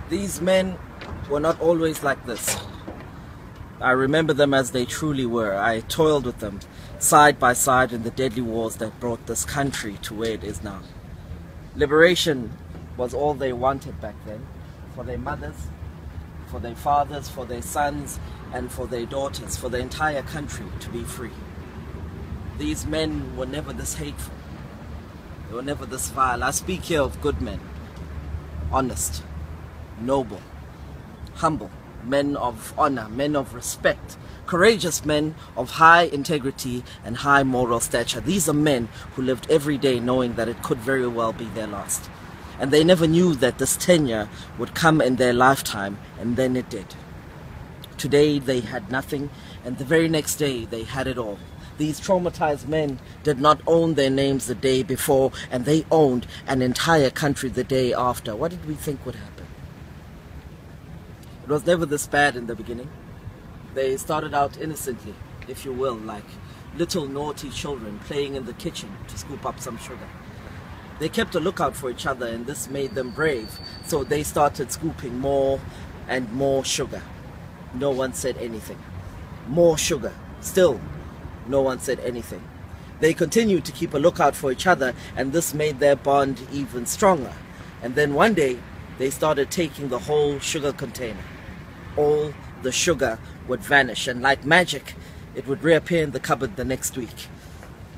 These men were not always like this. I remember them as they truly were. I toiled with them side by side in the deadly wars that brought this country to where it is now. Liberation was all they wanted back then, for their mothers, for their fathers, for their sons, and for their daughters, for the entire country to be free. These men were never this hateful. They were never this vile. I speak here of good men, honest, noble, humble, men of honor, men of respect, courageous men of high integrity and high moral stature. These are men who lived every day knowing that it could very well be their last. And they never knew that this tenure would come in their lifetime, and then it did. Today they had nothing, and the very next day they had it all. These traumatized men did not own their names the day before, and they owned an entire country the day after. What did we think would happen? It was never this bad in the beginning. They started out innocently, if you will, like little naughty children playing in the kitchen to scoop up some sugar. They kept a lookout for each other, and this made them brave. So they started scooping more and more sugar. No one said anything. More sugar. Still, no one said anything. They continued to keep a lookout for each other, and this made their bond even stronger. And then one day, they started taking the whole sugar container. All the sugar would vanish, and like magic, it would reappear in the cupboard the next week.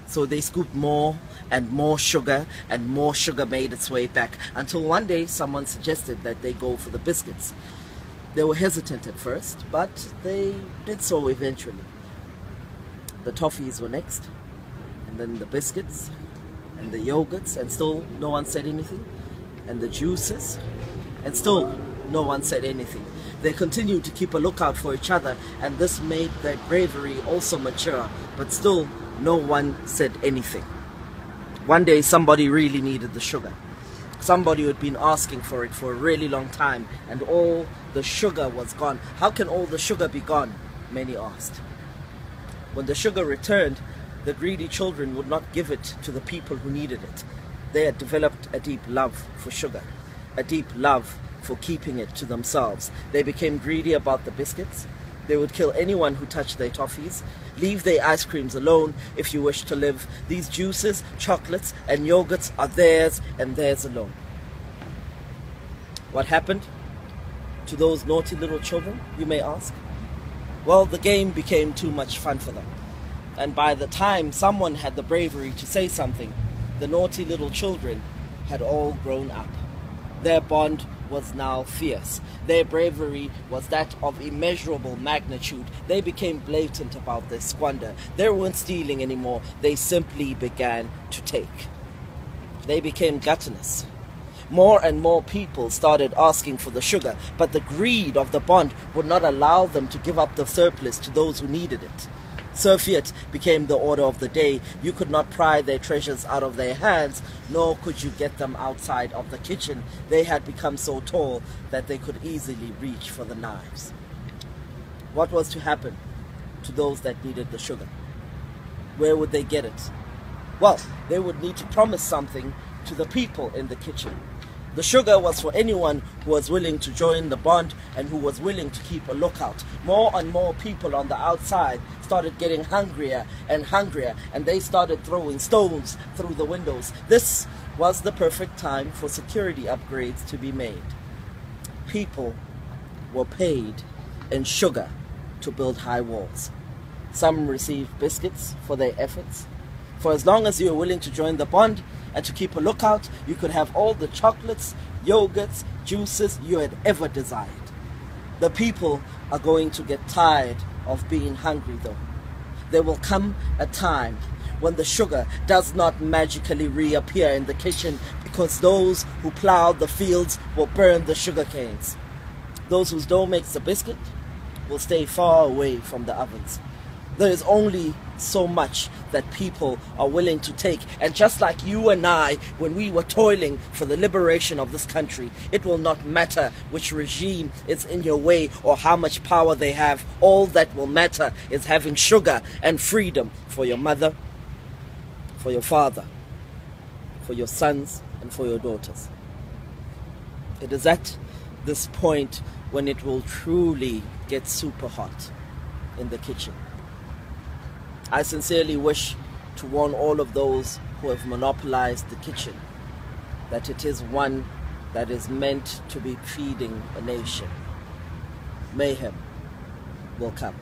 So they scooped more and more sugar, and more sugar made its way back, until one day someone suggested that they go for the biscuits. They were hesitant at first, but they did so eventually. The toffees were next, and then the biscuits, and the yogurts, and still no one said anything, and the juices, and still no one said anything. They continued to keep a lookout for each other, and this made their bravery also mature, but still no one said anything. One day somebody really needed the sugar. Somebody who had been asking for it for a really long time, and all the sugar was gone. How can all the sugar be gone? Many asked. When the sugar returned, the greedy children would not give it to the people who needed it. They had developed a deep love for sugar, a deep love for keeping it to themselves. They became greedy about the biscuits. They would kill anyone who touched their toffees. Leave their ice creams alone if you wish to live. These juices, chocolates, and yogurts are theirs and theirs alone. What happened to those naughty little children, you may ask? Well, the game became too much fun for them. And by the time someone had the bravery to say something, the naughty little children had all grown up. Their bond was now fierce. Their bravery was that of immeasurable magnitude. They became blatant about their squander. They weren't stealing anymore. They simply began to take. They became gluttonous. More and more people started asking for the sugar, but the greed of the bond would not allow them to give up the surplus to those who needed it. Surfeit became the order of the day. You could not pry their treasures out of their hands, nor could you get them outside of the kitchen. They had become so tall that they could easily reach for the knives. What was to happen to those that needed the sugar? Where would they get it? Well, they would need to promise something to the people in the kitchen. The sugar was for anyone who was willing to join the bond and who was willing to keep a lookout. More and more people on the outside started getting hungrier and hungrier, and they started throwing stones through the windows. This was the perfect time for security upgrades to be made. People were paid in sugar to build high walls. Some received biscuits for their efforts. For as long as you were willing to join the bond and to keep a lookout, you could have all the chocolates, yogurts, juices you had ever desired. The people are going to get tired of being hungry though. There will come a time when the sugar does not magically reappear in the kitchen, because those who plowed the fields will burn the sugar canes. Those whose dough makes the biscuit will stay far away from the ovens. There is only so much that people are willing to take. And just like you and I, when we were toiling for the liberation of this country, it will not matter which regime is in your way or how much power they have. All that will matter is having sugar and freedom for your mother, for your father, for your sons, and for your daughters. It is that this point when it will truly get super hot in the kitchen. I sincerely wish to warn all of those who have monopolized the kitchen that it is one that is meant to be feeding a nation. Mayhem will come.